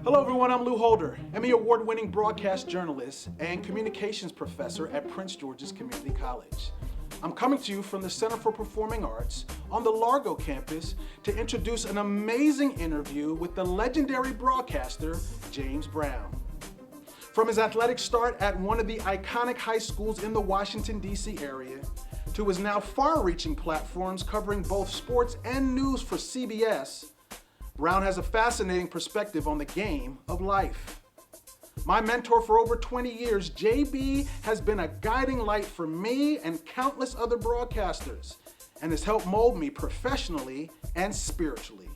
Hello, everyone. I'm Lou Holder, Emmy Award-winning broadcast journalist and communications professor at Prince George's Community College. I'm coming to you from the Center for Performing Arts on the Largo campus to introduce an amazing interview with the legendary broadcaster, James Brown. From his athletic start at one of the iconic high schools in the Washington, D.C. area, to his now far-reaching platforms covering both sports and news for CBS, Brown has a fascinating perspective on the game of life. My mentor for over 20 years, JB, has been a guiding light for me and countless other broadcasters, and has helped mold me professionally and spiritually.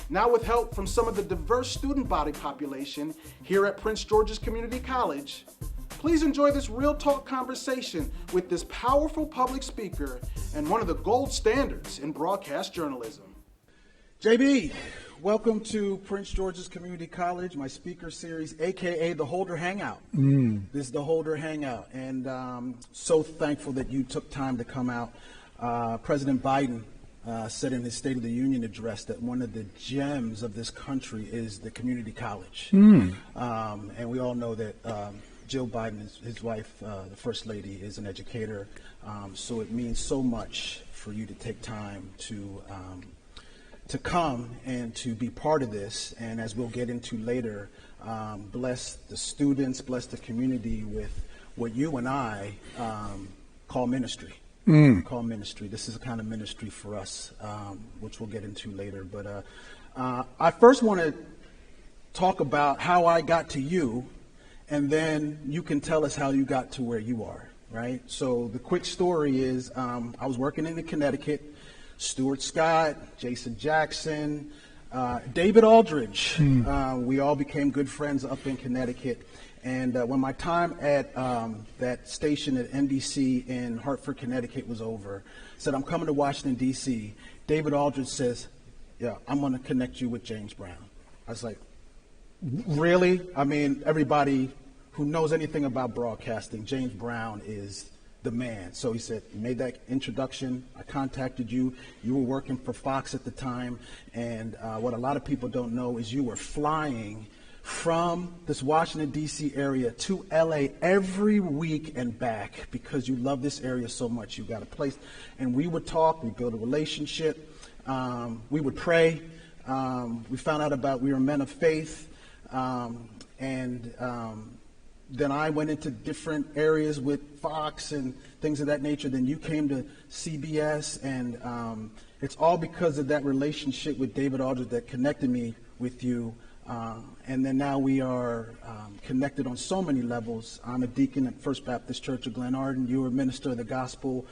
Now, with help from some of the diverse student body population here at Prince George's Community College, please enjoy this real talk conversation with this powerful public speaker and one of the gold standards in broadcast journalism. JB, welcome to Prince George's Community College, my speaker series, AKA the Holder Hangout. This is the Holder Hangout, and so thankful that you took time to come out. President Biden said in his State of the Union address that one of the gems of this country is the community college. And we all know that Jill Biden, his wife, the First Lady, is an educator. So it means so much for you to take time to come and to be part of this, and as we'll get into later, bless the students, bless the community with what you and I call ministry. Call ministry. This is a kind of ministry for us, which we'll get into later. But I first want to talk about how I got to you, and then you can tell us how you got to where you are, right? So the quick story is I was working in Connecticut. Stuart Scott, Jason Jackson, David Aldridge. We all became good friends up in Connecticut. And when my time at that station at NBC in Hartford, Connecticut was over, said, I'm coming to Washington, D.C. David Aldridge says, yeah, I'm going to connect you with James Brown. I was like, really? I mean, everybody who knows anything about broadcasting, James Brown is the man. So he said, he made that introduction. I contacted you. You were working for Fox at the time. And what a lot of people don't know is you were flying from this Washington, D.C. area to L.A. every week and back because you love this area so much. You got a place. And we would talk. We build a relationship. We would pray. We found out we were men of faith. Then I went into different areas with Fox and things of that nature. Then you came to CBS, and it's all because of that relationship with David Aldridge that connected me with you. And then now we are connected on so many levels. I'm a deacon at First Baptist Church of Glen Arden. You're a minister of the gospel.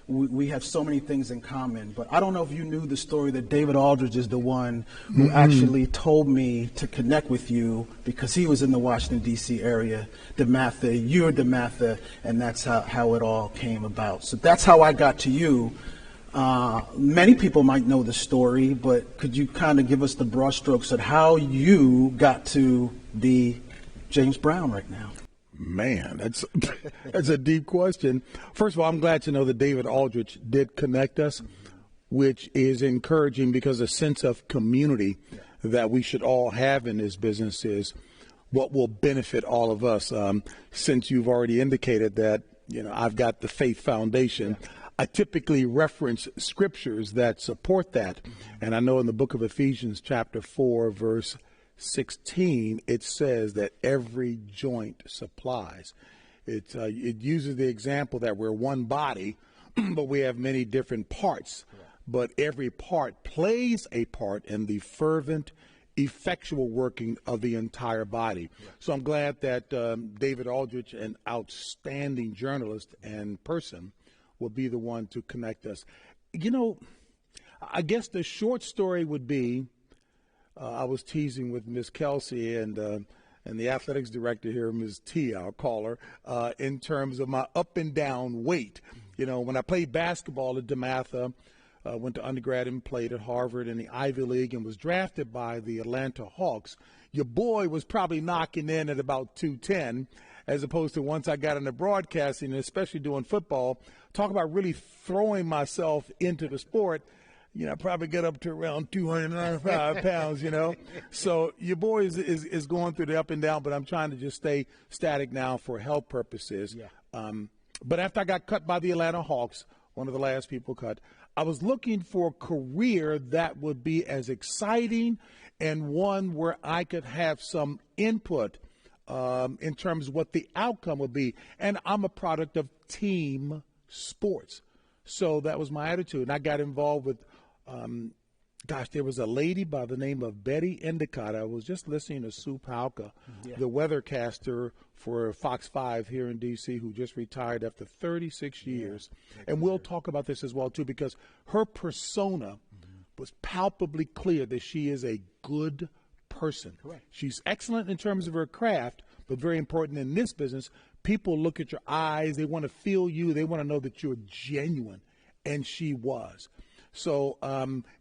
We have so many things in common. But I don't know if you knew the story that David Aldridge is the one who actually told me to connect with you because he was in the Washington, D.C. area, DeMatha, you're DeMatha, and that's how it all came about. So that's how I got to you. Many people might know the story, but could you kind of give us the broad strokes of how you got to be James Brown right now? Man, that's a deep question. First of all, I'm glad to know that David Aldridge did connect us, which is encouraging because a sense of community that we should all have in this business is what will benefit all of us. Since you've already indicated that, I've got the faith foundation. I typically reference scriptures that support that. And I know in the book of Ephesians chapter 4, verse 16, it says that every joint supplies. It uses the example that we're one body, but we have many different parts. But every part plays a part in the fervent, effectual working of the entire body. So I'm glad that David Aldridge, an outstanding journalist and person, will be the one to connect us. I guess the short story would be, I was teasing with Miss Kelsey and the athletics director here, Ms. T, I'll call her, in terms of my up and down weight. When I played basketball at DeMatha, went to undergrad and played at Harvard in the Ivy League and was drafted by the Atlanta Hawks. Your boy was probably knocking in at about 210, as opposed to once I got into broadcasting, and especially doing football, talk about really throwing myself into the sport. probably get up to around 295 pounds, So your boy is going through the up and down, but I'm trying to just stay static now for health purposes. Yeah. But after I got cut by the Atlanta Hawks, one of the last people cut, I was looking for a career that would be as exciting and one where I could have some input in terms of what the outcome would be. And I'm a product of team sports. So that was my attitude. And I got involved with, there was a lady by the name of Betty Endicott. I was just listening to Sue Palka, the weathercaster for Fox 5 here in D.C., who just retired after 36 years. And we'll talk about this as well, too, because her persona was palpably clear that she is a good person. Correct. She's excellent in terms of her craft, but very important in this business. People look at your eyes. They want to feel you. They want to know that you're genuine. And she was. So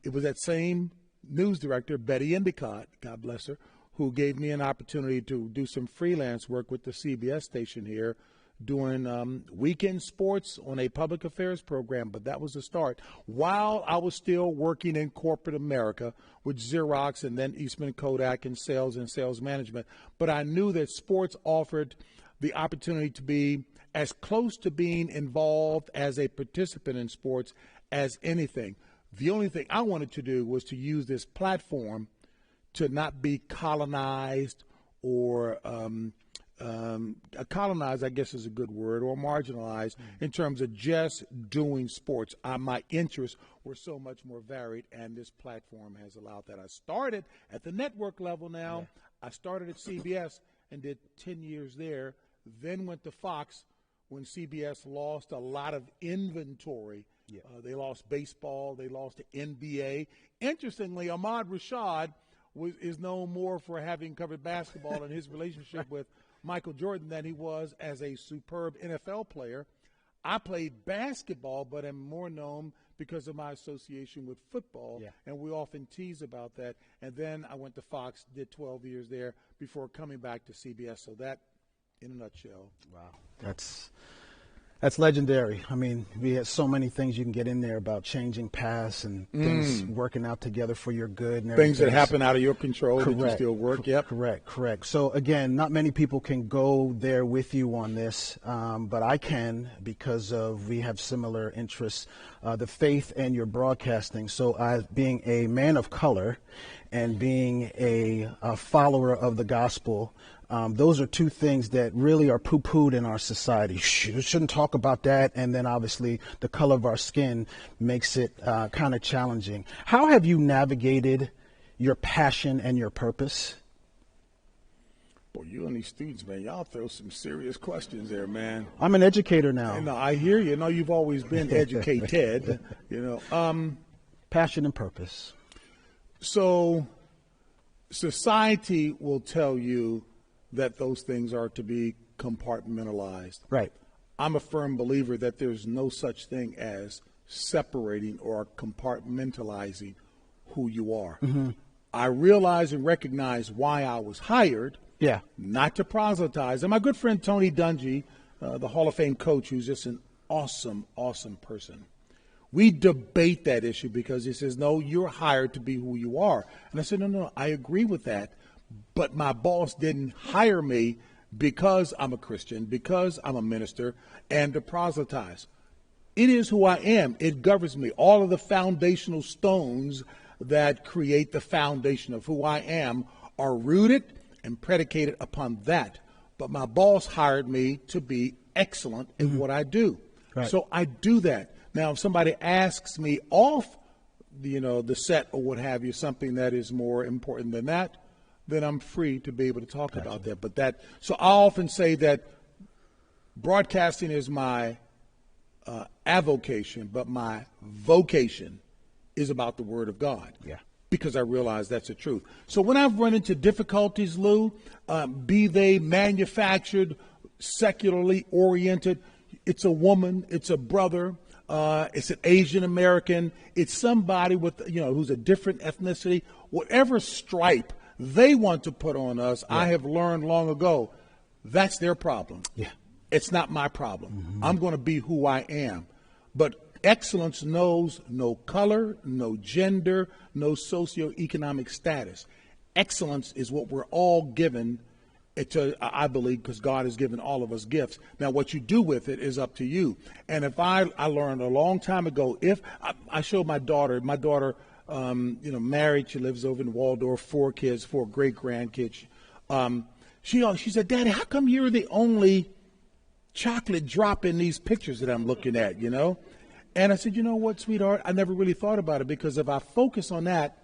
it was that same news director, Betty Endicott, God bless her, who gave me an opportunity to do some freelance work with the CBS station here, doing weekend sports on a public affairs program. But that was the start. While I was still working in corporate America with Xerox and then Eastman Kodak in sales and sales management. But I knew that sports offered the opportunity to be as close to being involved as a participant in sports as anything. The only thing I wanted to do was to use this platform to not be colonized or colonized, I guess is a good word, or marginalized in terms of just doing sports. My interests were so much more varied, and this platform has allowed that. I started at the network level now. Yeah. I started at CBS and did 10 years there, then went to Fox when CBS lost a lot of inventory. Yeah. They lost baseball. They lost the NBA. Interestingly, Ahmad Rashad is known more for having covered basketball and his relationship with Michael Jordan than he was as a superb NFL player. I played basketball, but am more known because of my association with football, and we often tease about that. And then I went to Fox, did 12 years there before coming back to CBS. So that, in a nutshell. Wow. That's legendary. I mean, we have so many things you can get in there about changing paths and things working out together for your good. And things that happen out of your control that you still work. Yep. Correct. So, again, not many people can go there with you on this, but I can because we have similar interests, the faith and your broadcasting. So being a man of color and being a follower of the gospel, those are two things that really are poo-pooed in our society. Shouldn't talk about that. And then obviously the color of our skin makes it kind of challenging. How have you navigated your passion and your purpose? Boy, you and these students, man, y'all throw some serious questions there, man. I'm an educator now. No, I hear you. No, you've always been educated, Passion and purpose. So society will tell you that those things are to be compartmentalized. Right. I'm a firm believer that there's no such thing as separating or compartmentalizing who you are. Mm-hmm. I realize and recognize why I was hired, not to proselytize. And my good friend Tony Dungy, the Hall of Fame coach, who's just an awesome, awesome person, we debate that issue because he says, no, you're hired to be who you are. And I said, no, I agree with that. But my boss didn't hire me because I'm a Christian, because I'm a minister, and to proselytize. It is who I am. It governs me. All of the foundational stones that create the foundation of who I am are rooted and predicated upon that. But my boss hired me to be excellent in what I do. Right. So I do that. Now, if somebody asks me off, the set or what have you, something that is more important than that, then I'm free to be able to talk about that. So I often say that broadcasting is my avocation, but my vocation is about the Word of God. Yeah. Because I realize that's the truth. So when I've run into difficulties, Lou, be they manufactured, secularly oriented, it's a woman, it's a brother, it's an Asian American, it's somebody with who's a different ethnicity, whatever stripe they want to put on us, I have learned long ago, that's their problem. Yeah. It's not my problem. Mm-hmm. I'm going to be who I am. But Excellence knows no color, no gender, no socioeconomic status. Excellence is what we're all given, I believe, because God has given all of us gifts. Now, what you do with it is up to you. And if I learned a long time ago, if I showed my daughter, married, she lives over in Waldorf, 4 kids, 4 great grandkids. She said, Daddy, how come you're the only chocolate drop in these pictures that I'm looking at, And I said, you know what, sweetheart, I never really thought about it, because if I focus on that,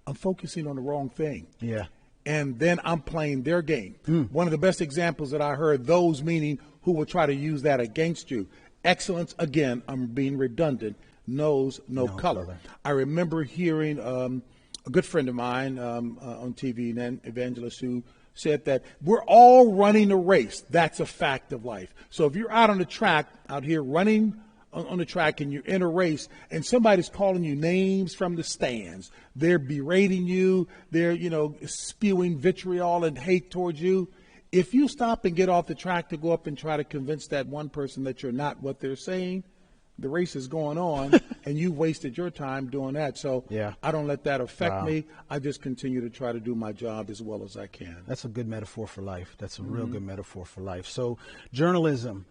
I'm focusing on the wrong thing. Yeah. And then I'm playing their game. One of the best examples that I heard, those meaning who will try to use that against you. Excellence, again, I'm being redundant, knows no color. I remember hearing a good friend of mine on TV, an evangelist, who said that we're all running a race. That's a fact of life. So if you're out on the track, out here running on the track, and you're in a race and somebody's calling you names from the stands, they're berating you, they're, spewing vitriol and hate towards you. If you stop and get off the track to go up and try to convince that one person that you're not what they're saying, the race is going on and you wasted your time doing that. So I don't let that affect me. I just continue to try to do my job as well as I can. That's a good metaphor for life. That's a real good metaphor for life. So journalism,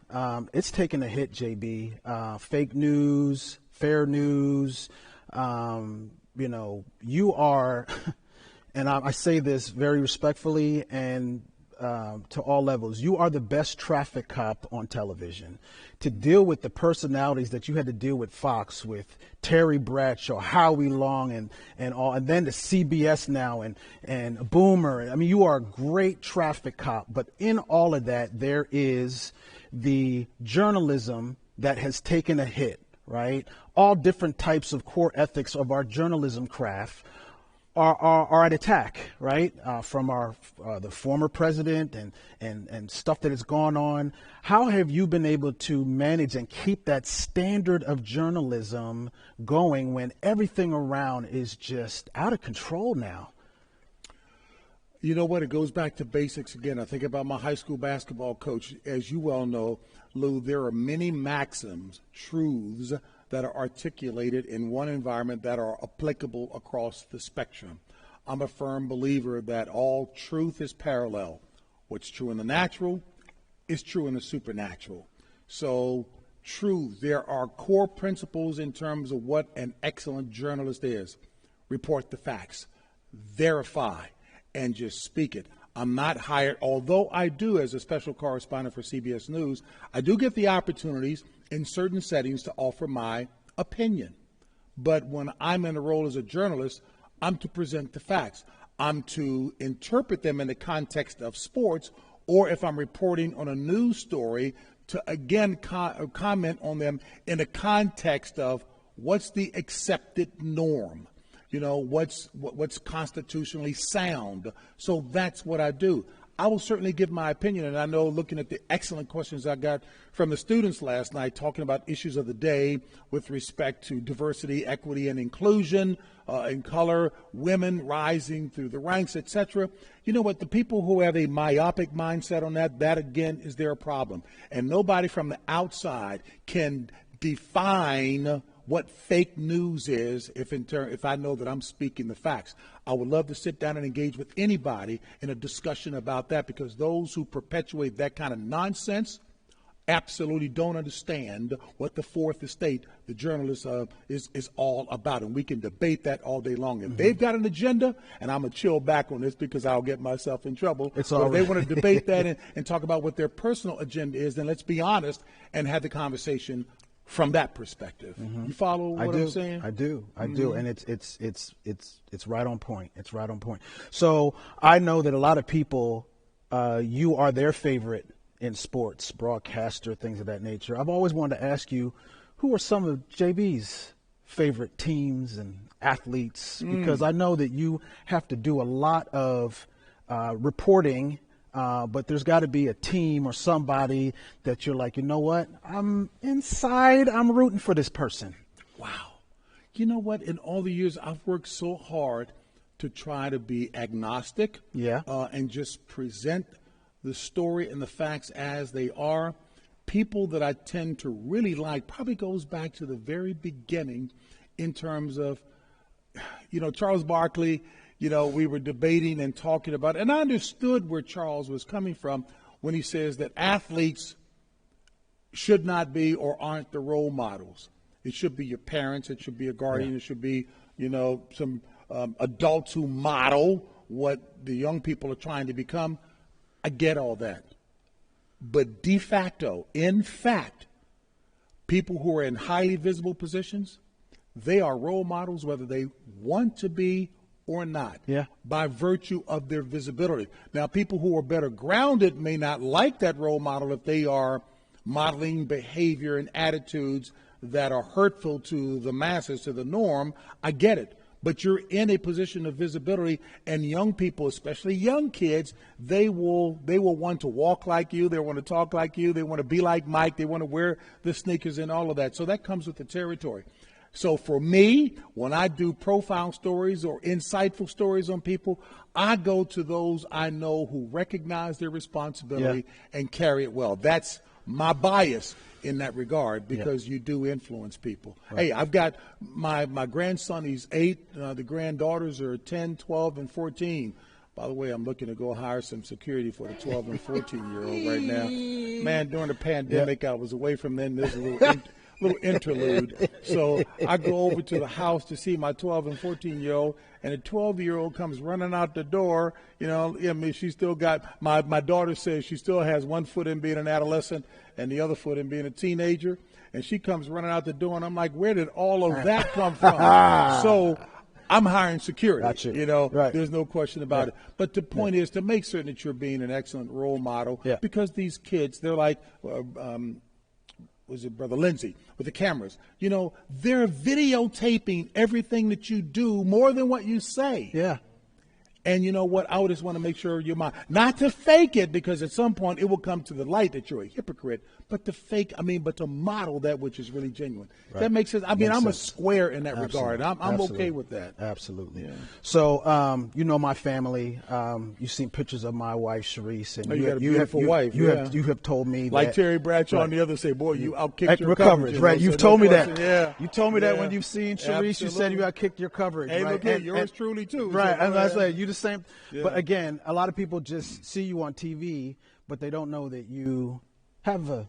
it's taken a hit, JB. Fake news, fair news, you are, and I say this very respectfully and to all levels, you are the best traffic cop on television. To deal with the personalities that you had to deal with Fox, with Terry Bradshaw, Howie Long, and all, and then to CBS now and Boomer. I mean, you are a great traffic cop, but in all of that, there is the journalism that has taken a hit, right? All different types of core ethics of our journalism craft are at attack, right? From the former president and stuff that has gone on. How have you been able to manage and keep that standard of journalism going when everything around is just out of control now? You know what? It goes back to basics again. I think about my high school basketball coach. As you well know, Lou, there are many maxims, truths that are articulated in one environment that are applicable across the spectrum. I'm a firm believer that all truth is parallel. What's true in the natural is true in the supernatural. So truth, there are core principles in terms of what an excellent journalist is. Report the facts, verify, and just speak it. I'm not hired, although I do, as a special correspondent for CBS News, I do get the opportunities in certain settings to offer my opinion. But when I'm in a role as a journalist, I'm to present the facts. I'm to interpret them in the context of sports, or if I'm reporting on a news story, to again comment on them in the context of what's the accepted norm. What's constitutionally sound. So that's what I do. I will certainly give my opinion, and I know, looking at the excellent questions I got from the students last night, talking about issues of the day with respect to diversity, equity, and inclusion, in color, women rising through the ranks, etc. You know what? The people who have a myopic mindset on that again is their problem. And nobody from the outside can define what fake news is if I know that I'm speaking the facts. I would love to sit down and engage with anybody in a discussion about that, because those who perpetuate that kind of nonsense absolutely don't understand what the fourth estate, the journalist, is all about. And we can debate that all day long. If they've got an agenda, and I'm going to chill back on this because I'll get myself in trouble. If they want to debate that and talk about what their personal agenda is, then let's be honest and have the conversation from that perspective. You follow what I'm saying? I do. And it's right on point. It's right on point. So I know that a lot of people, you are their favorite in sports, broadcaster, things of that nature. I've always wanted to ask you, who are some of JB's favorite teams and athletes? Because I know that you have to do a lot of reporting, but there's got to be a team or somebody that you're like, you know what, I'm rooting for this person. Wow. You know what? In all the years, I've worked so hard to try to be agnostic, and just present the story and the facts as they are. people that I tend to really like probably goes back to the very beginning in terms of, Charles Barkley, we were debating and talking about, and I understood where Charles was coming from when he says that athletes should not be or aren't the role models. It should be your parents. It should be a guardian. It should be, some adults who model what the young people are trying to become. I get all that. But de facto, in fact, people who are in highly visible positions, they are role models whether they want to be or not, by virtue of their visibility. Now, people who are better grounded may not like that role model if they are modeling behavior and attitudes that are hurtful to the masses, to the norm. I get it. But you're in a position of visibility, and young people, especially young kids, they will want to walk like you, they want to talk like you, they want to be like Mike, they want to wear the sneakers and all of that. So that comes with the territory. So for me, when I do profile stories or insightful stories on people, I go to those I know who recognize their responsibility and carry it well. That's my bias in that regard, because you do influence people. Right. Hey, I've got my grandson, he's 8. The granddaughters are 10, 12, and 14. By the way, I'm looking to go hire some security for the 12 and 14-year-old right now. Man, during the pandemic, I was away from them. There's a little interlude. So I go over to the house to see my 12 and 14-year-old, and a 12-year-old comes running out the door. She still got, my daughter says she still has one foot in being an adolescent and the other foot in being a teenager. And she comes running out the door, and I'm like, where did all of that come from? So I'm hiring security. Gotcha. Right. There's no question about it. But the point is to make certain that you're being an excellent role model, because these kids, they're like, was it Brother Lindsay with the cameras? They're videotaping everything that you do more than what you say. Yeah. And you know what? I would just want to make sure you're not to fake it, because at some point it will come to the light that you're a hypocrite, but to model that which is really genuine. Right. That makes sense. I'm a square in that regard. I'm okay with that. Absolutely. Yeah. So, my family, you've seen pictures of my wife, Sharice. And you got a beautiful wife. You have told me like that. Terry Bradshaw on the other say, boy, you outkicked your coverage. Right. You've told me that. Yeah. You told me that when you've seen Sharice, Absolutely. You said you outkicked your coverage. Hey, right? look here, yours truly, too. Right. So, and I say, you the same. Yeah. But again, a lot of people just see you on TV, but they don't know that you have a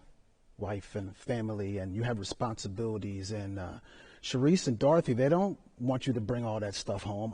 wife and a family and you have responsibilities. And Sharice and Dorothy, they don't want you to bring all that stuff home.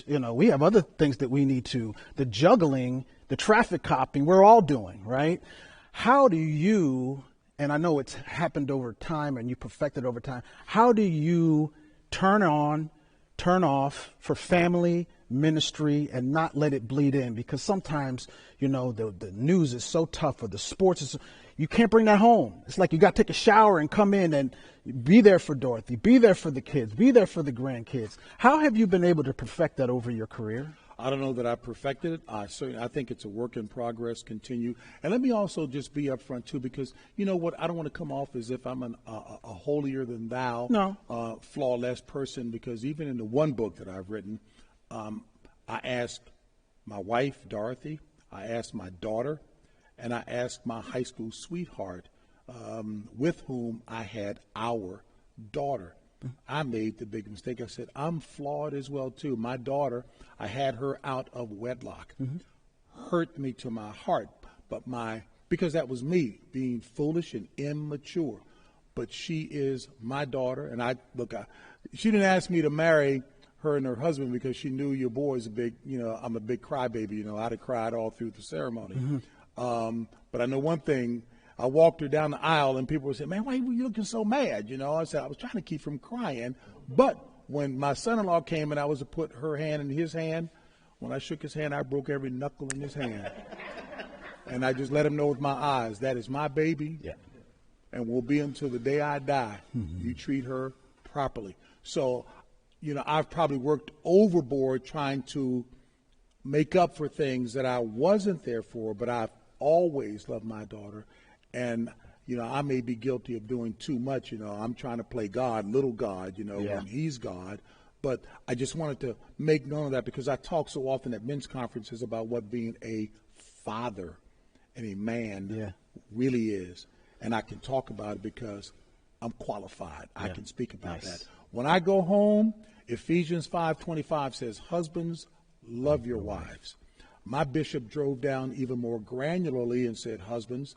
We have other things that we need to, the juggling, the traffic copying, we're all doing, right? How do you, and I know it's happened over time and you perfected over time, how do you turn on, turn off for family, ministry, and not let it bleed in? Because sometimes, the news is so tough, or the sports is, you can't bring that home. It's like you got to take a shower and come in and be there for Dorothy, be there for the kids, be there for the grandkids. How have you been able to perfect that over your career? I don't know that I perfected it. I think it's a work in progress, continue. And let me also just be upfront, too, because you know what? I don't want to come off as if I'm a holier than thou, flawless person, because even in the one book that I've written, I asked my wife, Dorothy, I asked my daughter, and I asked my high school sweetheart, with whom I had our daughter. I made the big mistake. I said, I'm flawed as well, too. My daughter, I had her out of wedlock. Hurt me to my heart, because that was me being foolish and immature. But she is my daughter, and she didn't ask me to marry her and her husband because she knew your boy's I'm a big crybaby. I'd have cried all through the ceremony. But I know one thing. I walked her down the aisle, and people would say, man, why were you looking so mad? I said, I was trying to keep from crying. But when my son-in-law came and I was to put her hand in his hand, when I shook his hand, I broke every knuckle in his hand. And I just let him know with my eyes, that is my baby, and will be until the day I die. You treat her properly. So, I've probably worked overboard trying to make up for things that I wasn't there for, but I've always loved my daughter. And, I may be guilty of doing too much. I'm trying to play God, little God, when he's God. But I just wanted to make known of that because I talk so often at men's conferences about what being a father and a man really is. and I can talk about it because I'm qualified. I can speak about Nice. that. When I go home, Ephesians 5:25 says, husbands, love your wives. My bishop drove down even more granularly and said, husbands,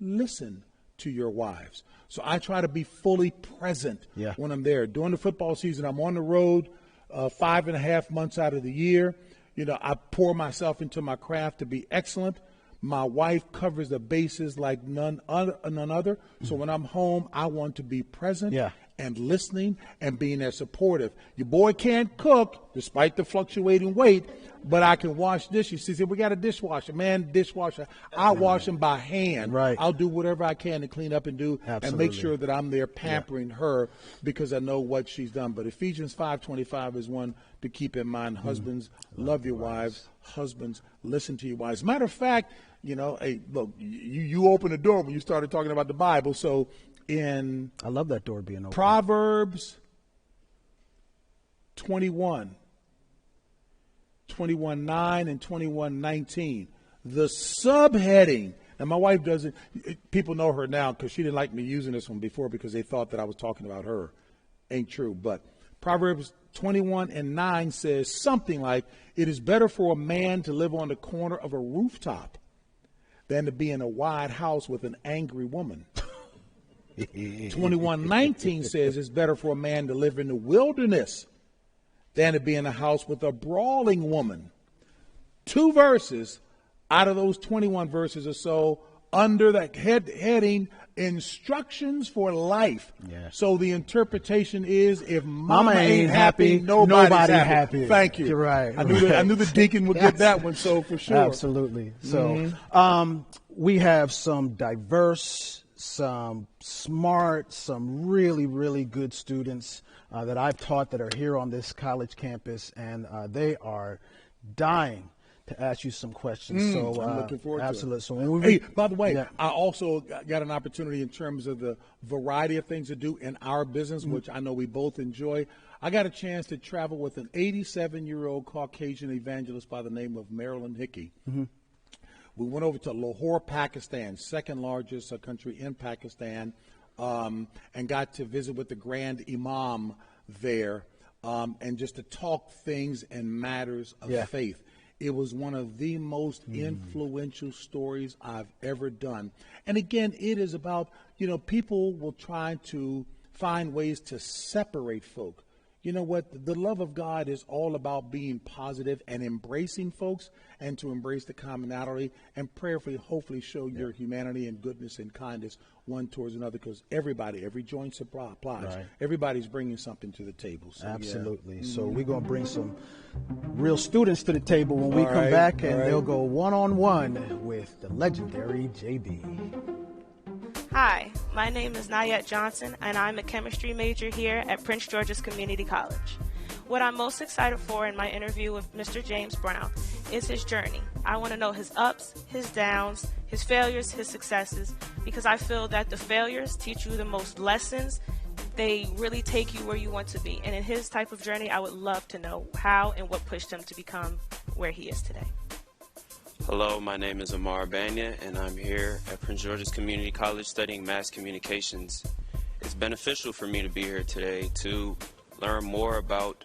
listen to your wives. So I try to be fully present when I'm there. During the football season, I'm on the road 5.5 months out of the year. I pour myself into my craft to be excellent. My wife covers the bases like none other. So when I'm home, I want to be present and listening and being as supportive. Your boy can't cook, despite the fluctuating weight, but I can wash dishes. She said, we got a dishwasher. Man, dishwasher. I wash them by hand. Right. I'll do whatever I can to clean up and do and make sure that I'm there pampering her because I know what she's done. But Ephesians 5:25 is one to keep in mind. Husbands, love your wives. Husbands, listen to your wives. Matter of fact, hey, look, you opened the door when you started talking about the Bible. So in I love that door being open. Proverbs 21:9 and 21:19, the subheading. Now, my wife doesn't, people know her now because she didn't like me using this one before because they thought that I was talking about her. Ain't true. But Proverbs 21:9 says something like, it is better for a man to live on the corner of a rooftop than to be in a wide house with an angry woman. 21:19 says it's better for a man to live in the wilderness than to be in a house with a brawling woman. 2 verses out of those 21 verses or so under the heading instructions for life. So the interpretation is if mama ain't happy, nobody's happy. Thank you. You're right. I knew the deacon would get that one, so for sure. Absolutely. So we have some diverse, some smart, some really, really good students that I've taught that are here on this college campus, and they are dying to ask you some questions. So I'm looking forward to absolutely. it. So when Hey, by the way, I also got an opportunity in terms of the variety of things to do in our business, which I know we both enjoy. I got a chance to travel with an 87-year-old Caucasian evangelist by the name of Marilyn Hickey. We went over to Lahore, Pakistan, second largest country in Pakistan, and got to visit with the Grand Imam there, and just to talk things and matters of faith. It was one of the most influential stories I've ever done. And again, it is about, people will try to find ways to separate folk. You know what? The love of God is all about being positive and embracing folks and to embrace the commonality and prayerfully, hopefully show your humanity and goodness and kindness one towards another, because every joint supply applies. Right. Everybody's bringing something to the table. So, absolutely. So we're going to bring some real students to the table when we come back, and they'll go one-on-one with the legendary JB. Hi, my name is Nayette Johnson, and I'm a chemistry major here at Prince George's Community College. What I'm most excited for in my interview with Mr. James Brown is his journey. I want to know his ups, his downs, his failures, his successes, because I feel that the failures teach you the most lessons. They really take you where you want to be. And in his type of journey, I would love to know how and what pushed him to become where he is today. Hello, my name is Amar Banya, and I'm here at Prince George's Community College studying mass communications. It's beneficial for me to be here today to learn more about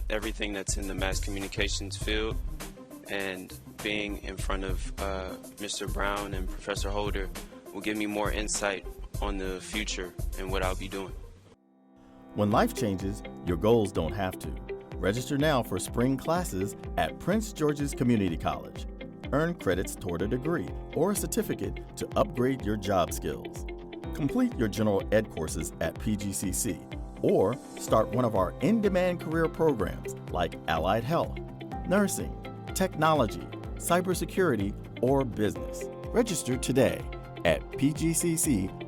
everything that's in the mass communications field, and being in front of Mr. Brown and Professor Holder will give me more insight on the future and what I'll be doing. When life changes, your goals don't have to. Register now for spring classes at Prince George's Community College. Earn credits toward a degree or a certificate to upgrade your job skills. Complete your general ed courses at PGCC, or start one of our in-demand career programs like allied health, nursing, technology, cybersecurity, or business. Register today at pgcc.edu/now.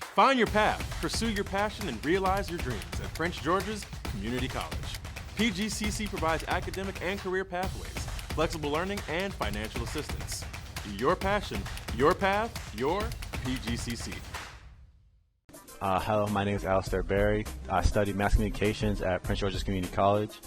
Find your path, pursue your passion, and realize your dreams at Prince George's Community College. PGCC provides academic and career pathways, flexible learning, and financial assistance. Your passion, your path, your PGCC. Hello, my name is Alistair Berry. I study mass communications at Prince George's Community College.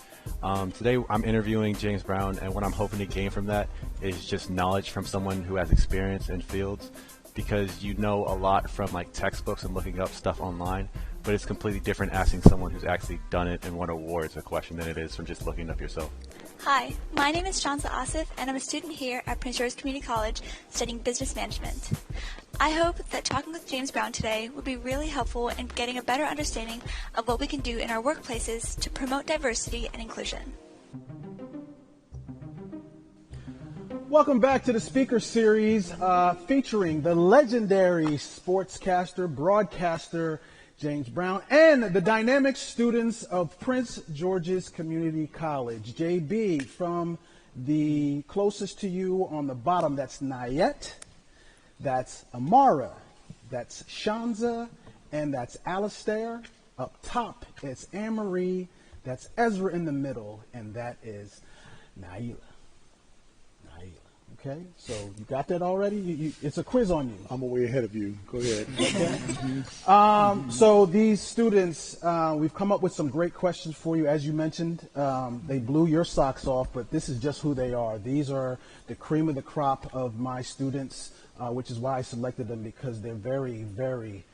Today I'm interviewing James Brown, and what I'm hoping to gain from that is just knowledge from someone who has experience in fields, because you know a lot from like textbooks and looking up stuff online, but it's completely different asking someone who's actually done it and won awards a question than it is from just looking up yourself. Hi, my name is Shansa Asif, and I'm a student here at Prince George's Community College studying business management. I hope that talking with James Brown today will be really helpful in getting a better understanding of what we can do in our workplaces to promote diversity and inclusion. Welcome back to the speaker series featuring the legendary sportscaster, broadcaster, James Brown, and the dynamic students of Prince George's Community College. JB, from the closest to you on the bottom, that's Nayet, that's Amara, that's Shanza, and that's Alistair. Up top, it's Anne-Marie, that's Ezra in the middle, and that is Naila. Okay, so you got that already? It's a quiz on you. I'm way ahead of you. Go ahead. Okay. So these students, we've come up with some great questions for you. As you mentioned, they blew your socks off, but this is just who they are. These are the cream of the crop of my students, which is why I selected them, because they're very, very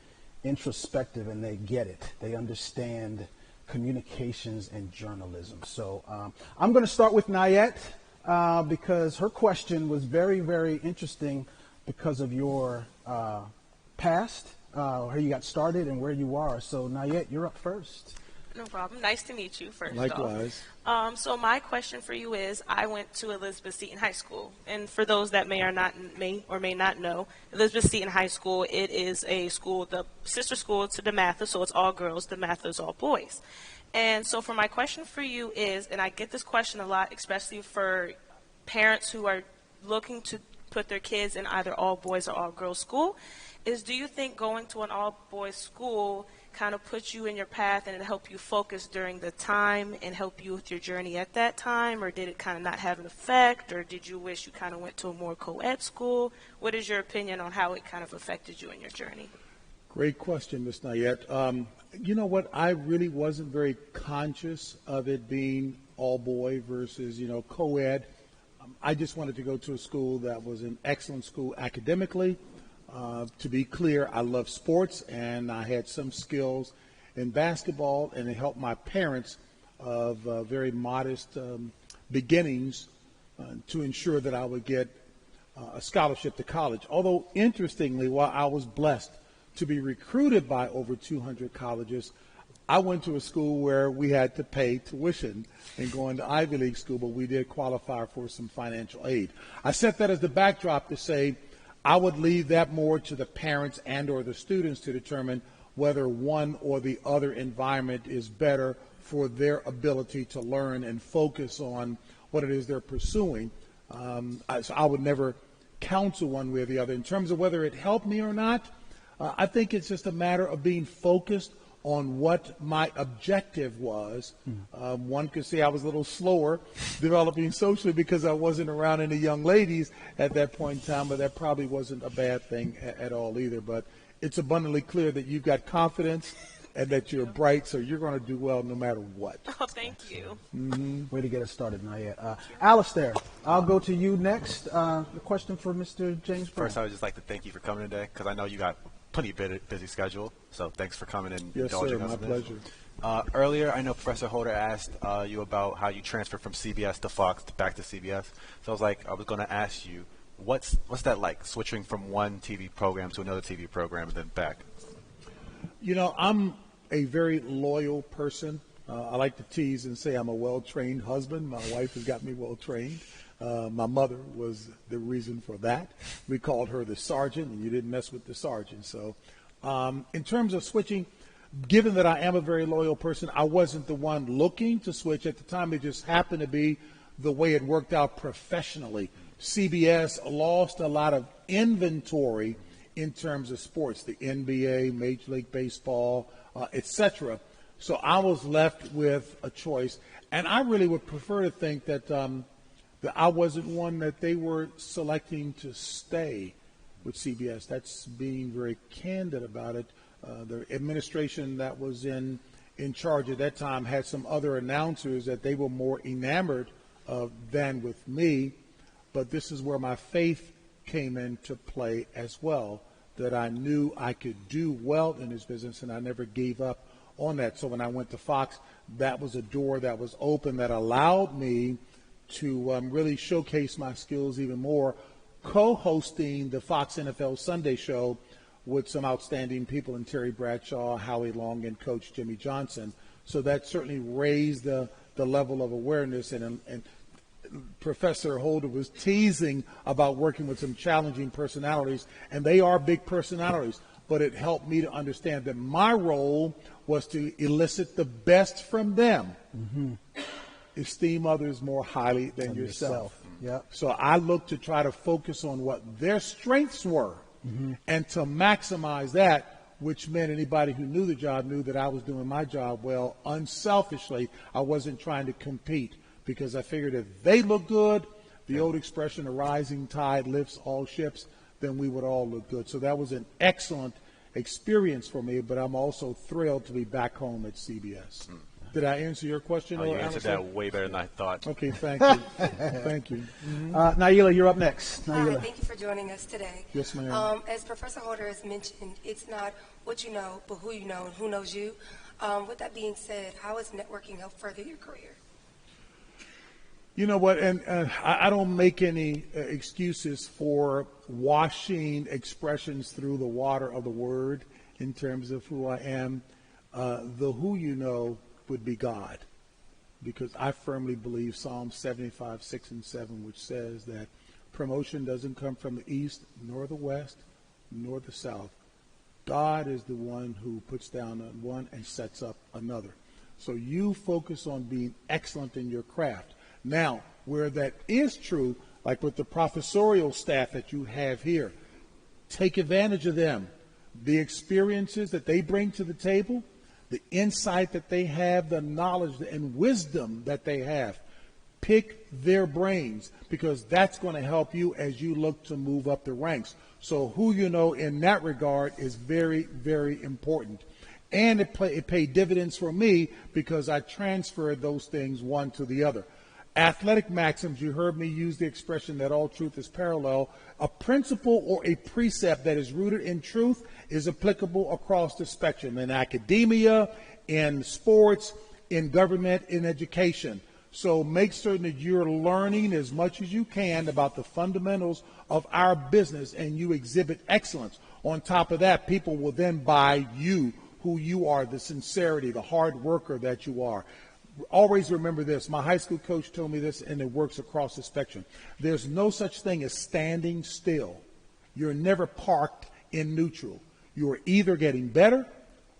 introspective and they get it. They understand communications and journalism. So I'm going to start with Nayet. Because her question was very, very interesting because of your past, how you got started and where you are. So, Nayet, you're up first. No problem. Nice to meet you first Likewise. off. So my question for you is, I went to Elizabeth Seton High School. And for those that may or may not know, Elizabeth Seton High School, it is a school, the sister school to DeMatha, so it's all girls, DeMatha is all boys. And so for my question for you is, and I get this question a lot, especially for parents who are looking to put their kids in either all boys or all girls school, is do you think going to an all boys school kind of puts you in your path and it helped you focus during the time and help you with your journey at that time, or did it kind of not have an effect, or did you wish you kind of went to a more co-ed school? What is your opinion on how it kind of affected you in your journey? Great question, Ms. Nayet. You know what? I really wasn't very conscious of it being all boy versus, co-ed. I just wanted to go to a school that was an excellent school academically. To be clear, I love sports, and I had some skills in basketball, and it helped my parents of very modest beginnings to ensure that I would get a scholarship to college. Although, interestingly, while I was blessed to be recruited by over 200 colleges, I went to a school where we had to pay tuition and go into Ivy League school, but we did qualify for some financial aid. I set that as the backdrop to say I would leave that more to the parents and or the students to determine whether one or the other environment is better for their ability to learn and focus on what it is they're pursuing. So I would never counsel one way or the other. In terms of whether it helped me or not, I think it's just a matter of being focused on what my objective was. One could say I was a little slower developing socially because I wasn't around any young ladies at that point in time, but that probably wasn't a bad thing at all either. But it's abundantly clear that you've got confidence and that you're bright, so you're going to do well no matter what. Oh, thank you. Way to get us started, Nayet. Alistair, I'll go to you next. The question for Mr. James Brown. First, I would just like to thank you for coming today, because I know you got plenty busy schedule, so thanks for coming and Yes, indulging sir, us. my pleasure. Earlier, I know Professor Holder asked you about how you transferred from CBS to Fox back to CBS. So I was going to ask you, what's that like, switching from one TV program to another TV program and then back? I'm a very loyal person. I like to tease and say I'm a well-trained husband. My wife has got me well-trained. My mother was the reason for that. We called her the sergeant, and you didn't mess with the sergeant. So in terms of switching, given that I am a very loyal person, I wasn't the one looking to switch at the time. It just happened to be the way it worked out professionally. CBS lost a lot of inventory in terms of sports, the NBA, Major League Baseball, etc. So I was left with a choice. And I really would prefer to think that that I wasn't one that they were selecting to stay with CBS. That's being very candid about it. The administration that was in in charge at that time had some other announcers that they were more enamored of than with me. But this is where my faith came into play as well, that I knew I could do well in this business, and I never gave up on that. So when I went to Fox, that was a door that was open that allowed me to really showcase my skills even more, co-hosting the Fox NFL Sunday show with some outstanding people in Terry Bradshaw, Howie Long, and Coach Jimmy Johnson. So that certainly raised the level of awareness, and Professor Holder was teasing about working with some challenging personalities, and they are big personalities, but it helped me to understand that my role was to elicit the best from them. Esteem others more highly than yourself. Yep. So I looked to try to focus on what their strengths were and to maximize that, which meant anybody who knew the job knew that I was doing my job well. Unselfishly, I wasn't trying to compete, because I figured if they look good, the old expression, a rising tide lifts all ships, then we would all look good. So that was an excellent experience for me, but I'm also thrilled to be back home at CBS. Did I answer your question? You answered that way better than I thought. Okay, thank you. Thank you. Naila, you're up next. Hi, Naila. thank you for joining us today. Yes, ma'am. As Professor Holder has mentioned, it's not what you know, but who you know and who knows you. With that being said, how has networking helped further your career? You know what, and I don't make any excuses for washing expressions through the water of the word in terms of who I am. The who you know would be God, because I firmly believe Psalm 75, 6 and 7, which says that promotion doesn't come from the east, nor the west, nor the south. God is the one who puts down one and sets up another. So you focus on being excellent in your craft. Now, where that is true, like with the professorial staff that you have here, take advantage of them. The experiences that they bring to the table, the insight that they have, the knowledge and wisdom that they have. Pick their brains, because that's going to help you as you look to move up the ranks. So who you know in that regard is very, very important. And it paid dividends for me, because I transferred those things one to the other. Athletic maxims, you heard me use the expression that all truth is parallel. A principle or a precept that is rooted in truth is applicable across the spectrum, in academia, in sports, in government, in education. So make certain that you're learning as much as you can about the fundamentals of our business, and you exhibit excellence. On top of that, people will then buy you, who you are, the sincerity, the hard worker that you are. Always remember this. My high school coach told me this, and it works across the spectrum. There's no such thing as standing still. You're never parked in neutral. You're either getting better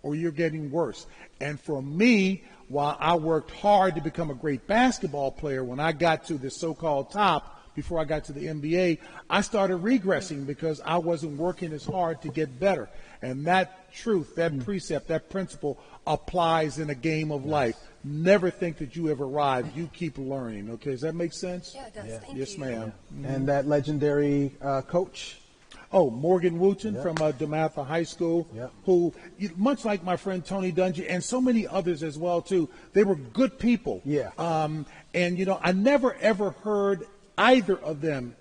or you're getting worse. And for me, while I worked hard to become a great basketball player, when I got to the so-called top, before I got to the NBA, I started regressing because I wasn't working as hard to get better. And that truth, that precept, that principle applies in a game of life. Never think that you have arrived. You keep learning. Okay, does that make sense? Yeah, it does. Thank Yes, you. ma'am. And that legendary coach. Oh, Morgan Wooten from DeMatha High School, who, much like my friend Tony Dungy and so many others as well, too, they were good people. Yeah. And, you know, I never, ever heard either of them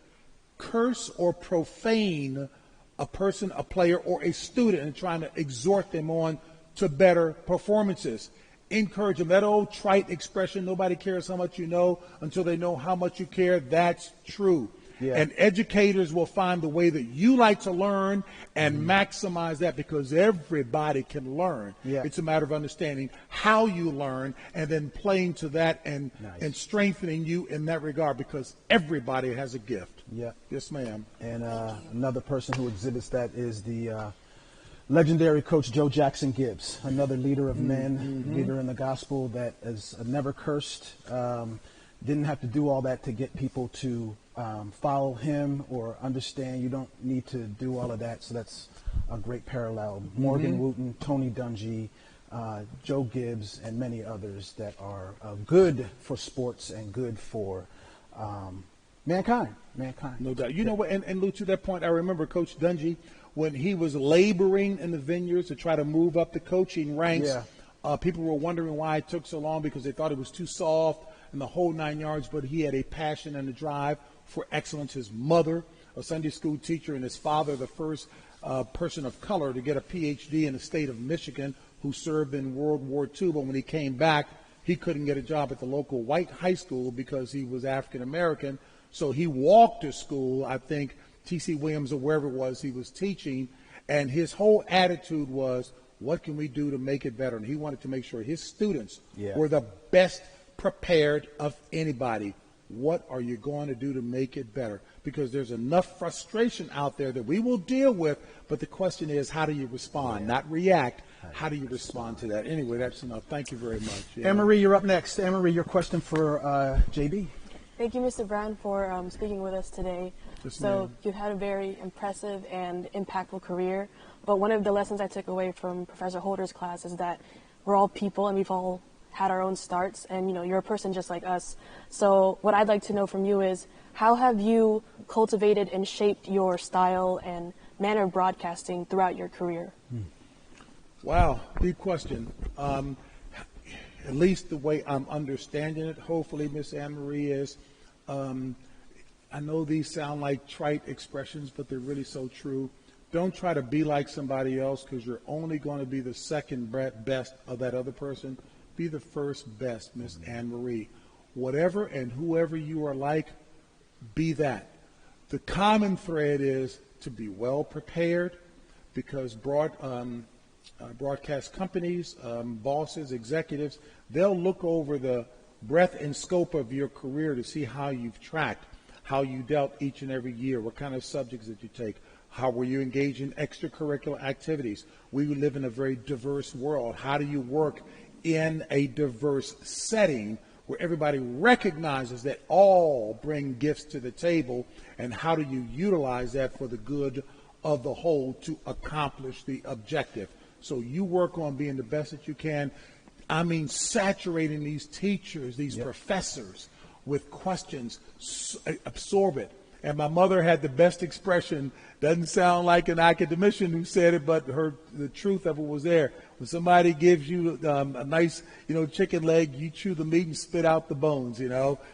curse or profane a person, a player, or a student, and trying to exhort them on to better performances. Encourage them. That old trite expression, nobody cares how much you know until they know how much you care, that's true. Yeah. And educators will find the way that you like to learn and maximize that, because everybody can learn. Yeah. It's a matter of understanding how you learn and then playing to that and strengthening you in that regard, because everybody has a gift. Yeah. Yes, ma'am. And another person who exhibits that is the legendary coach Joe Jackson Gibbs, another leader of men, leader in the gospel that has never cursed, didn't have to do all that to get people to follow him or understand. You don't need to do all of that, so that's a great parallel. Morgan Wooten, Tony Dungy, Joe Gibbs, and many others that are good for sports and good for mankind. No doubt. You know what, and Lou, to that point, I remember Coach Dungy, when he was laboring in the vineyards to try to move up the coaching ranks, People were wondering why it took so long because they thought it was too soft and the whole 9 yards, but he had a passion and a drive for excellence. His mother, a Sunday school teacher, and his father, the first person of color to get a PhD in the state of Michigan, who served in World War II, but when he came back, he couldn't get a job at the local white high school because he was African American. So he walked to school, I think, T.C. Williams or wherever it was he was teaching, and his whole attitude was, what can we do to make it better? And he wanted to make sure his students were the best prepared of anybody. What are you going to do to make it better? Because there's enough frustration out there that we will deal with, but the question is, how do you respond? Not react. How do you respond to that? Anyway, that's enough. Thank you very much. Anne-Marie, you're up next. Anne-Marie, your question for JB. Thank you, Mr. Brown, for speaking with us today. You've had a very impressive and impactful career, but one of the lessons I took away from Professor Holder's class is that we're all people and we've all had our own starts, and you're a person just like us. So what I'd like to know from you is, how have you cultivated and shaped your style and manner of broadcasting throughout your career? Wow, deep question. At least the way I'm understanding it, hopefully, Miss Anne-Marie, is I know these sound like trite expressions, but they're really so true. Don't try to be like somebody else, because you're only going to be the second best of that other person. Be the first best, Miss Anne-Marie. Whatever and whoever you are like, be that. The common thread is to be well prepared, because broadcast companies, bosses, executives, they'll look over the breadth and scope of your career to see how you've tracked, how you dealt each and every year, what kind of subjects did you take, how were you engaged in extracurricular activities. We live in a very diverse world. How do you work in a diverse setting where everybody recognizes that all bring gifts to the table, and how do you utilize that for the good of the whole to accomplish the objective? So you work on being the best that you can. I mean, saturating these teachers, these professors with questions, absorb it. And my mother had the best expression, doesn't sound like an academician who said it, but the truth of it was there. When somebody gives you a nice, chicken leg, you chew the meat and spit out the bones,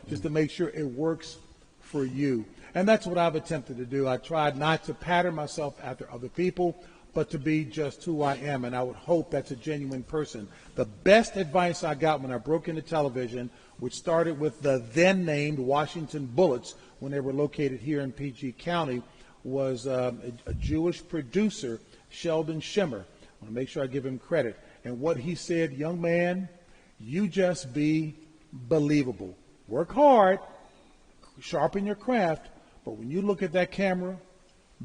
just to make sure it works for you. And that's what I've attempted to do. I tried not to pattern myself after other people, but to be just who I am, and I would hope that's a genuine person. The best advice I got when I broke into television, which started with the then named Washington Bullets when they were located here in PG County, was a Jewish producer, Sheldon Shimmer. I want to make sure I give him credit. And what he said, young man, you just be believable. Work hard, sharpen your craft, but when you look at that camera,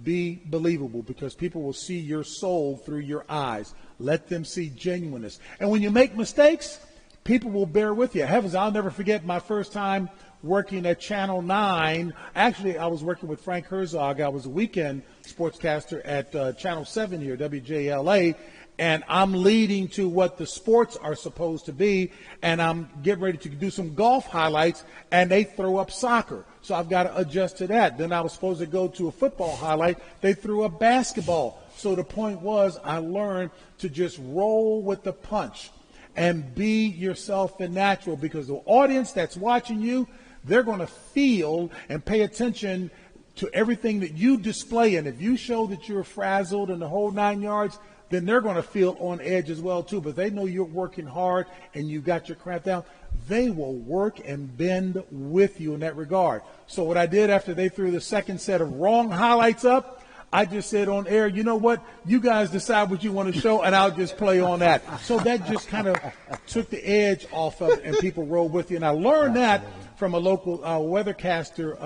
be believable, because people will see your soul through your eyes. Let them see genuineness. And when you make mistakes, people will bear with you. Heavens, I'll never forget my first time working at Channel 9. Actually, I was working with Frank Herzog. I was a weekend sportscaster at Channel 7 here, WJLA, and I'm leading to what the sports are supposed to be, and I'm getting ready to do some golf highlights, and they throw up soccer. So I've got to adjust to that. Then I was supposed to go to a football highlight. They threw up basketball. So the point was, I learned to just roll with the punch and be yourself and natural, because the audience that's watching you, they're going to feel and pay attention to everything that you display. And if you show that you're frazzled and the whole 9 yards, then they're going to feel on edge as well, too. But they know you're working hard and you got your craft down. They will work and bend with you in that regard. So what I did after they threw the second set of wrong highlights up, I just said on air, you know what? You guys decide what you want to show, and I'll just play on that. So that just kind of took the edge off of it, and people rolled with you. And I learned that from a local weathercaster,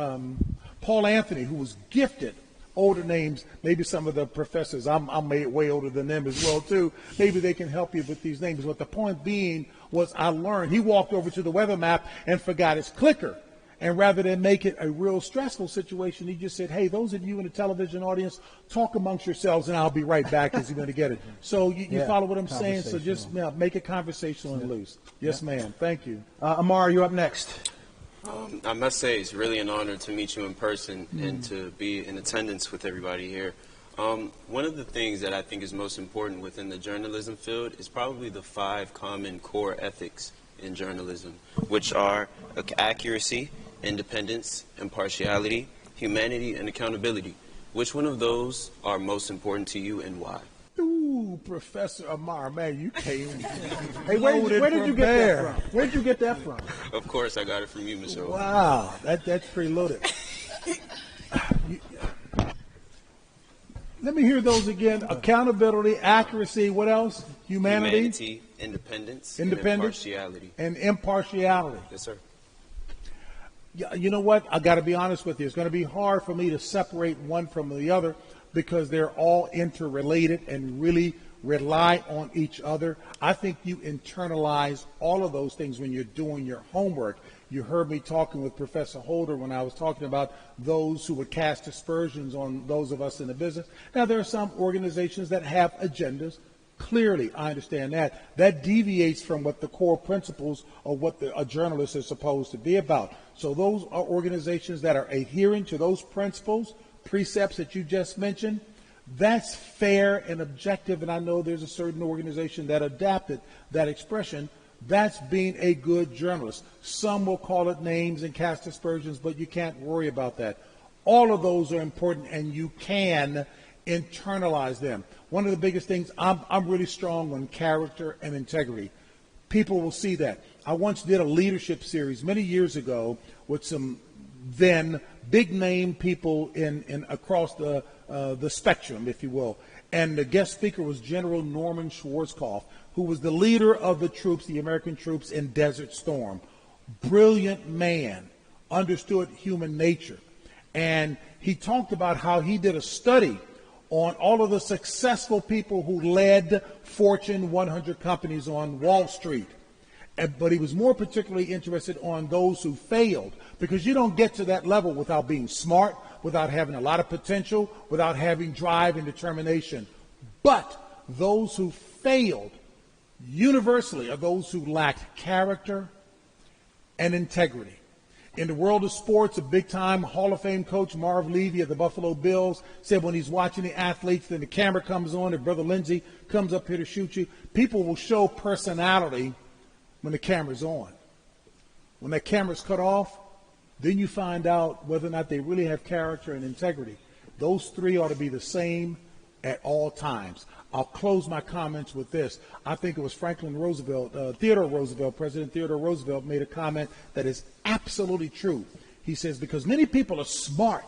Paul Anthony, who was gifted. Older names, maybe some of the professors, I'm way older than them as well, too. Maybe they can help you with these names. But the point being was, I learned. He walked over to the weather map and forgot his clicker. And rather than make it a real stressful situation, he just said, hey, those of you in the television audience, talk amongst yourselves, and I'll be right back as you're going to get it. So you follow what I'm saying? So just make it conversational and loose. Yes, ma'am. Thank you. Amar, you're up next. I must say it's really an honor to meet you in person and to be in attendance with everybody here. One of the things that I think is most important within the journalism field is probably the 5 common core ethics in journalism, which are accuracy, independence, impartiality, humanity, and accountability. Which one of those are most important to you and why? Ooh, Professor Amar, man, you came. Hey, where did you get that from? Where did you get that from? Of course, I got it from you, Mr. Oldham. Wow, that's pretty loaded. Let me hear those again. Accountability, accuracy, what else? Humanity, independence, and impartiality. And impartiality. Yes, sir. Yeah, you know what? I got to be honest with you. It's going to be hard for me to separate one from the other because they're all interrelated and really rely on each other. I think you internalize all of those things when you're doing your homework. You heard me talking with Professor Holder when I was talking about those who would cast aspersions on those of us in the business. Now, there are some organizations that have agendas. Clearly, I understand that. That deviates from what the core principles of what a journalist is supposed to be about. So those are organizations that are adhering to those principles, precepts that you just mentioned. That's fair and objective, and I know there's a certain organization that adapted that expression. That's being a good journalist. Some will call it names and cast aspersions, but you can't worry about that. All of those are important, and you can internalize them. One of the biggest things, I'm really strong on character and integrity. People will see that. I once did a leadership series many years ago with some then big name people in across the spectrum, if you will. And the guest speaker was General Norman Schwarzkopf, who was the leader of the troops, the American troops in Desert Storm. Brilliant man, understood human nature. And he talked about how he did a study on all of the successful people who led Fortune 100 companies on Wall Street. But he was more particularly interested on those who failed, because you don't get to that level without being smart, without having a lot of potential, without having drive and determination. But those who failed universally are those who lacked character and integrity. In the world of sports, a big-time Hall of Fame coach, Marv Levy of the Buffalo Bills, said when he's watching the athletes, then the camera comes on, and Brother Lindsey comes up here to shoot you, people will show personality when the camera's on. When that camera's cut off, then you find out whether or not they really have character and integrity. Those three ought to be the same at all times. I'll close my comments with this. I think it was Franklin Roosevelt, President Theodore Roosevelt made a comment that is absolutely true. He says, because many people are smart,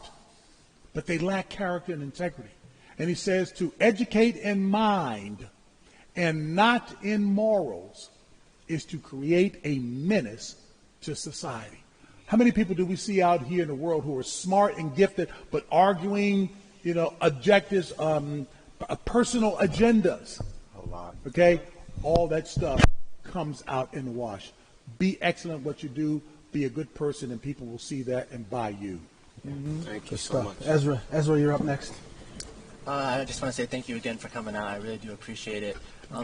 but they lack character and integrity. And he says to educate in mind and not in morals is to create a menace to society. How many people do we see out here in the world who are smart and gifted, but arguing, objectives, personal agendas? A lot. Okay? All that stuff comes out in the wash. Be excellent at what you do. Be a good person, and people will see that and buy you. Mm-hmm. Thank you so much. Ezra, you're up next. I just want to say thank you again for coming out. I really do appreciate it.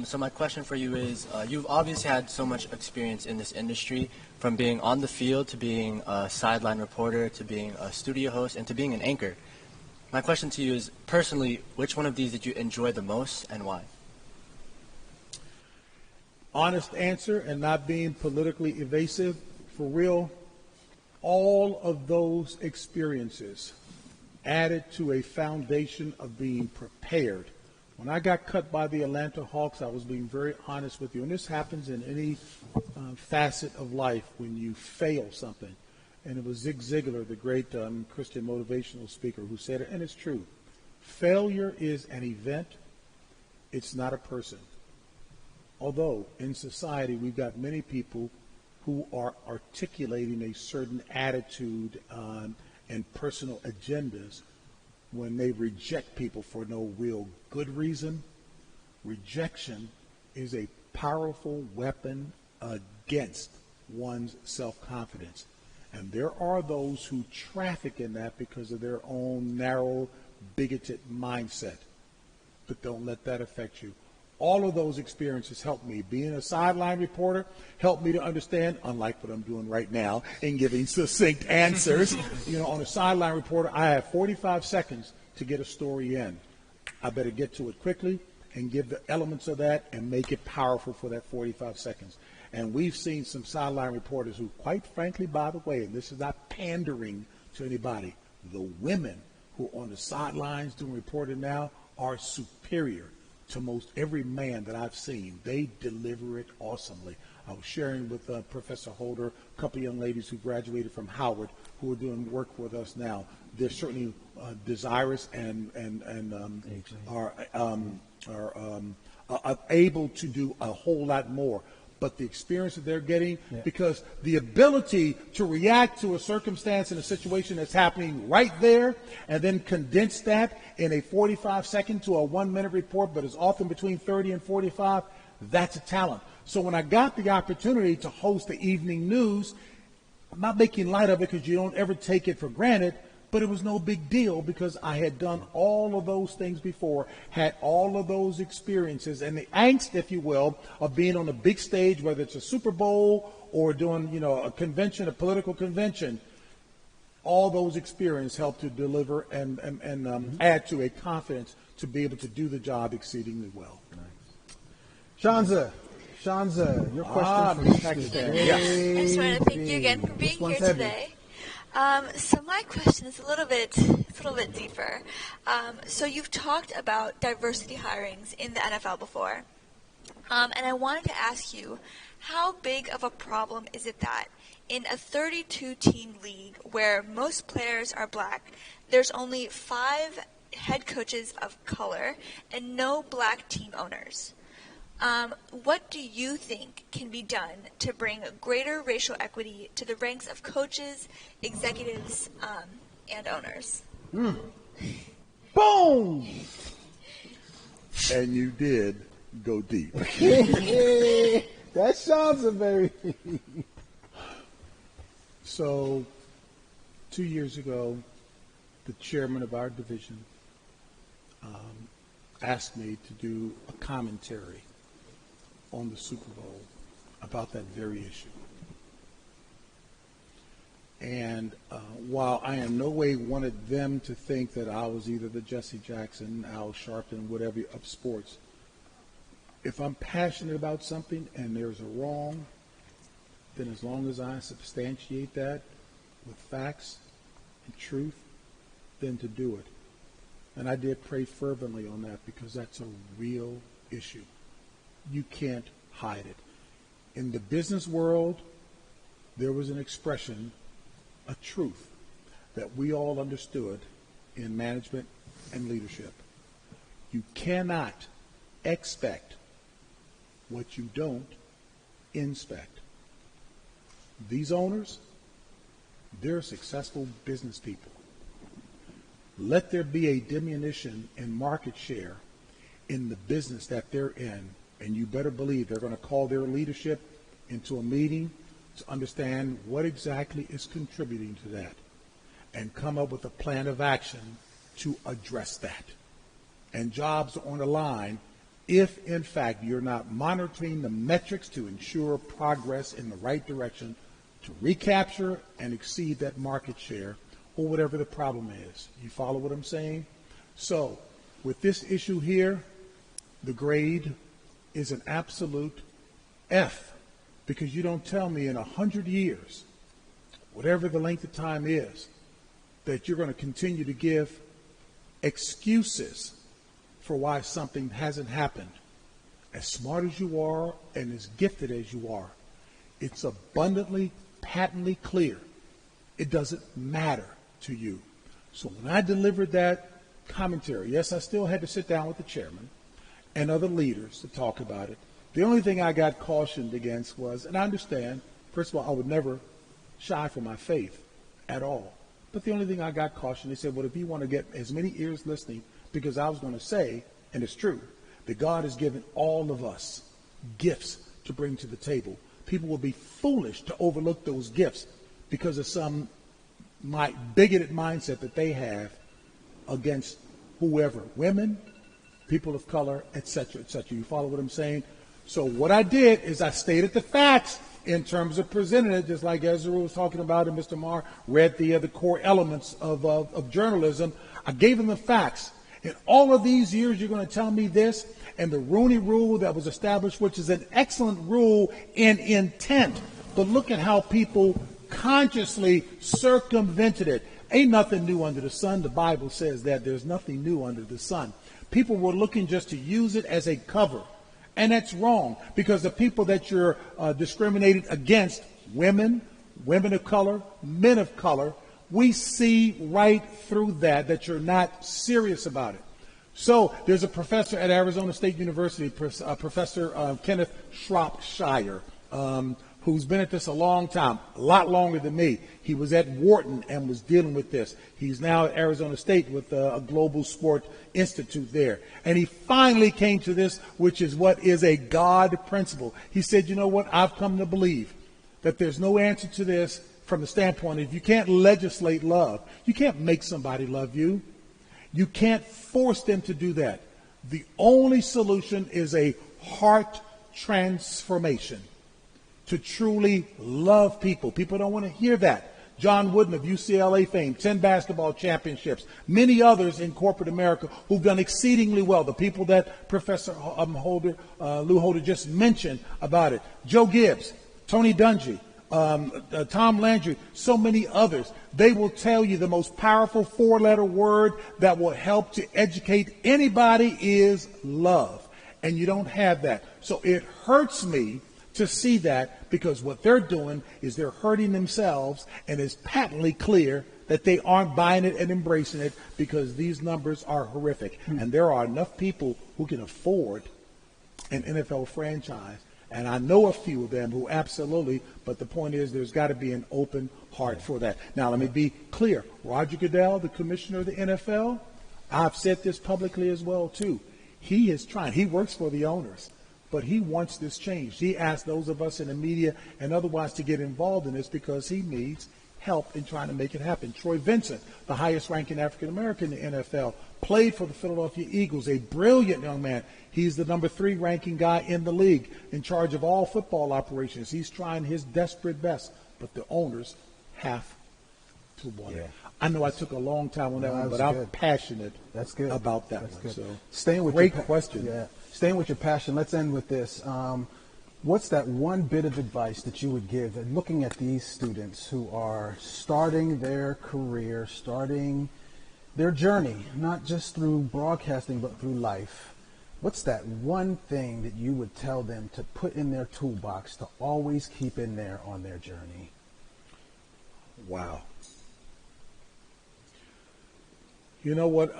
So my question for you is, you've obviously had so much experience in this industry, from being on the field to being a sideline reporter to being a studio host and to being an anchor. My question to you is, personally, which one of these did you enjoy the most and why? Honest answer, and not being politically evasive, for real, all of those experiences added to a foundation of being prepared. When I got cut by the Atlanta Hawks, I was being very honest with you. And this happens in any facet of life when you fail something. And it was Zig Ziglar, the great Christian motivational speaker, who said it, and it's true. Failure is an event. It's not a person. Although in society we've got many people who are articulating a certain attitude and personal agendas when they reject people for no real good reason. Rejection is a powerful weapon against one's self-confidence. And there are those who traffic in that because of their own narrow, bigoted mindset. But don't let that affect you. All of those experiences helped me. Being a sideline reporter helped me to understand, unlike what I'm doing right now, in giving succinct answers. On a sideline reporter, I have 45 seconds to get a story in. I better get to it quickly and give the elements of that and make it powerful for that 45 seconds. And we've seen some sideline reporters who, quite frankly, by the way, and this is not pandering to anybody, the women who are on the sidelines doing reporting now are superior to most every man that I've seen. They deliver it awesomely. I was sharing with Professor Holder, a couple of young ladies who graduated from Howard who are doing work with us now. They're certainly desirous and are able to do a whole lot more. But the experience that they're getting, because the ability to react to a circumstance in a situation that's happening right there and then condense that in a 45-second to a 1-minute report, but is often between 30 and 45, that's a talent. So when I got the opportunity to host the evening news, I'm not making light of it because you don't ever take it for granted, but it was no big deal because I had done all of those things before, had all of those experiences, and the angst, if you will, of being on a big stage, whether it's a Super Bowl or doing, a convention, a political convention, all those experiences helped to deliver and add to a confidence to be able to do the job exceedingly well. Shanza, your question from Pakistan. I just want to thank you again for being here today. So my question is a little bit deeper. So you've talked about diversity hirings in the NFL before, and I wanted to ask you, how big of a problem is it that in a 32-team league where most players are black, there's only 5 head coaches of color and no black team owners? What do you think can be done to bring greater racial equity to the ranks of coaches, executives, and owners? Boom! And you did go deep. That sounds a very... So, 2 years ago, the chairman of our division asked me to do a commentary on the Super Bowl about that very issue. And while I in no way wanted them to think that I was either the Jesse Jackson, Al Sharpton, whatever of sports, if I'm passionate about something and there's a wrong, then as long as I substantiate that with facts and truth, then to do it. And I did pray fervently on that because that's a real issue. You can't hide it. In the business world, there was an expression, a truth, that we all understood in management and leadership. You cannot expect what you don't inspect. These owners, they're successful business people. Let there be a diminution in market share in the business that they're in, and you better believe they're going to call their leadership into a meeting to understand what exactly is contributing to that and come up with a plan of action to address that. And jobs are on the line if, in fact, you're not monitoring the metrics to ensure progress in the right direction to recapture and exceed that market share or whatever the problem is. You follow what I'm saying? So with this issue here, the grade is an absolute F, because you don't tell me in 100 years, whatever the length of time is, that you're going to continue to give excuses for why something hasn't happened. As smart as you are and as gifted as you are, it's abundantly, patently clear it doesn't matter to you. So when I delivered that commentary, yes, I still had to sit down with the chairman and other leaders to talk about it. The only thing I got cautioned against was, and I understand, first of all, I would never shy from my faith at all. But the only thing I got cautioned, they said, well, if you want to get as many ears listening, because I was going to say, and it's true, that God has given all of us gifts to bring to the table. People will be foolish to overlook those gifts because of some bigoted mindset that they have against whoever, women, people of color, etc., etc. You follow what I'm saying? So what I did is I stated the facts in terms of presenting it, just like Ezra was talking about and Mr. Marr read the core elements of journalism. I gave them the facts. In all of these years, you're going to tell me this? And the Rooney Rule that was established, which is an excellent rule in intent, but look at how people consciously circumvented it. Ain't nothing new under the sun. The Bible says that there's nothing new under the sun. People were looking just to use it as a cover. And that's wrong, because the people that you're discriminating against, women of color, men of color, we see right through that you're not serious about it. So there's a professor at Arizona State University, Professor Kenneth Shropshire, who's been at this a long time, a lot longer than me. He was at Wharton and was dealing with this. He's now at Arizona State with a Global Sport Institute there. And he finally came to this, which is what is a God principle. He said, you know what, I've come to believe that there's no answer to this from the standpoint of you can't legislate love. You can't make somebody love you. You can't force them to do that. The only solution is a heart transformation. To truly love people. People don't want to hear that. John Wooden of UCLA fame, 10 basketball championships, many others in corporate America who've done exceedingly well. The people that Professor Lou Holder just mentioned about it. Joe Gibbs, Tony Dungy, Tom Landry, so many others. They will tell you the most powerful 4-letter word that will help to educate anybody is love. And you don't have that. So it hurts me to see that, because what they're doing is they're hurting themselves, and it's patently clear that they aren't buying it and embracing it, because these numbers are horrific. And there are enough people who can afford an NFL franchise, and I know a few of them who absolutely, but the point is there's got to be an open heart for that. Now, let me be clear. Roger Goodell, the commissioner of the NFL, I've said this publicly as well, too. He is trying. He works for the owners. But he wants this changed. He asked those of us in the media and otherwise to get involved in this because he needs help in trying to make it happen. Troy Vincent, the highest ranking African American in the NFL, played for the Philadelphia Eagles, a brilliant young man. He's the number 3 ranking guy in the league, in charge of all football operations. He's trying his desperate best, but the owners have to want it. I know I took a long time on that one, but I'm passionate about that one. So, staying with great question. Yeah. Staying with your passion, let's end with this. What's that one bit of advice that you would give, looking at these students who are starting their career, starting their journey, not just through broadcasting, but through life? What's that one thing that you would tell them to put in their toolbox to always keep in there on their journey? Wow. You know what?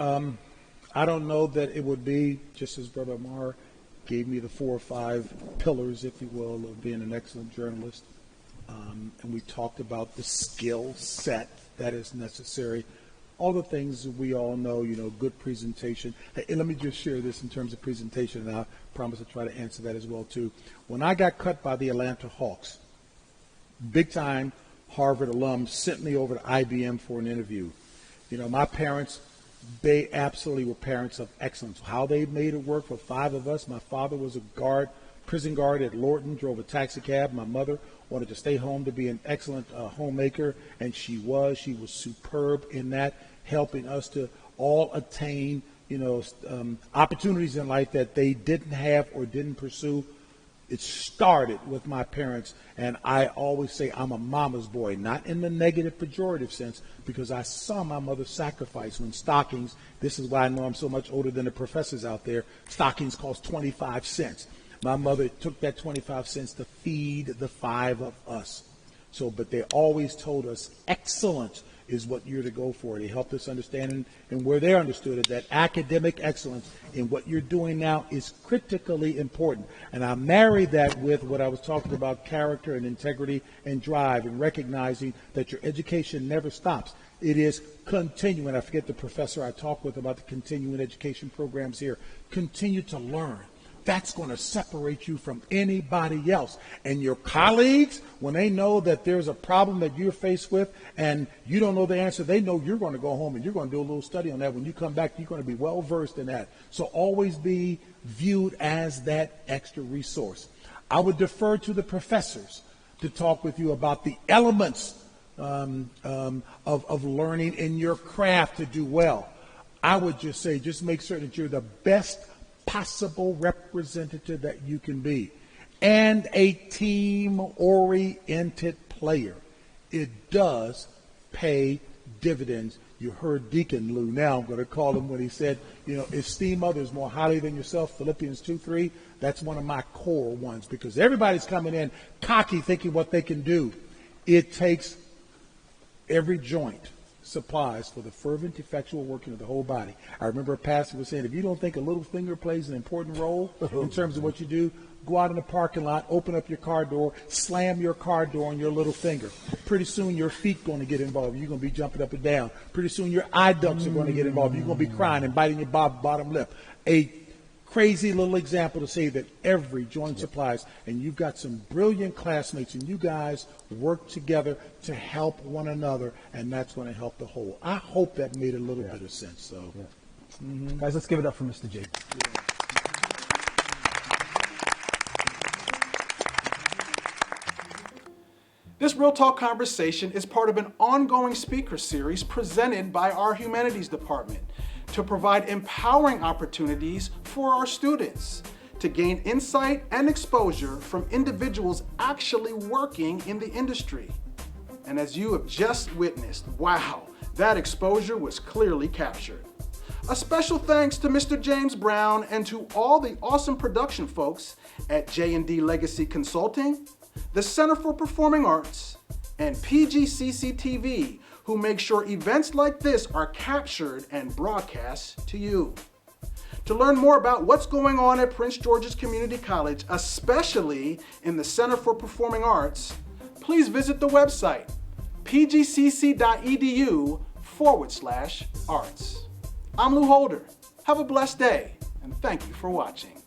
I don't know that it would be, just as Brother Amar gave me the 4 or 5 pillars, if you will, of being an excellent journalist. And we talked about the skill set that is necessary. All the things that we all know, good presentation. Hey, and let me just share this in terms of presentation, and I promise to try to answer that as well, too. When I got cut by the Atlanta Hawks, big-time Harvard alum sent me over to IBM for an interview. My parents, they absolutely were parents of excellence. How they made it work for 5 of us. My father was a prison guard at Lorton, drove a taxi cab. My mother wanted to stay home to be an excellent homemaker, and she was superb in that, helping us to all attain, opportunities in life that they didn't have or didn't pursue. It started with my parents, and I always say I'm a mama's boy, not in the negative pejorative sense, because I saw my mother sacrifice when stockings, this is why I know I'm so much older than the professors out there, stockings cost 25 cents. My mother took that 25 cents to feed the 5 of us. So, but they always told us excellence is what you're to go for. They helped us understand, and where they understood it, that academic excellence in what you're doing now is critically important. And I married that with what I was talking about, character and integrity and drive, and recognizing that your education never stops. It is continuing. I forget the professor I talked with about the continuing education programs here. Continue to learn. That's going to separate you from anybody else. And your colleagues, when they know that there's a problem that you're faced with and you don't know the answer, they know you're going to go home and you're going to do a little study on that. When you come back, you're going to be well versed in that. So always be viewed as that extra resource. I would defer to the professors to talk with you about the elements of learning in your craft to do well. I would just say, just make certain that you're the best possible representative that you can be, and a team-oriented player. It does pay dividends. You heard Deacon Lou, now I'm going to call him, when he said, esteem others more highly than yourself, Philippians 2:3. That's one of my core ones, because everybody's coming in cocky, thinking what they can do. It takes every joint supplies for the fervent, effectual working of the whole body. I remember a pastor was saying, if you don't think a little finger plays an important role in terms of what you do, go out in the parking lot, open up your car door, slam your car door on your little finger. Pretty soon your feet going to get involved. You're going to be jumping up and down. Pretty soon your eye ducts are going to get involved. You're going to be crying and biting your bottom lip. A crazy little example to say that every joint supplies, and you've got some brilliant classmates, and you guys work together to help one another, and that's going to help the whole. I hope that made a little bit of sense. So, Guys, let's give it up for Mr. J. This Real Talk conversation is part of an ongoing speaker series presented by our humanities department to provide empowering opportunities for our students to gain insight and exposure from individuals actually working in the industry. And as you have just witnessed, wow, that exposure was clearly captured. A special thanks to Mr. James Brown and to all the awesome production folks at J&D Legacy Consulting, the Center for Performing Arts, and PGCC TV, who make sure events like this are captured and broadcast to you. To learn more about what's going on at Prince George's Community College, especially in the Center for Performing Arts, please visit the website pgcc.edu/arts. I'm Lou Holder. Have a blessed day, and thank you for watching.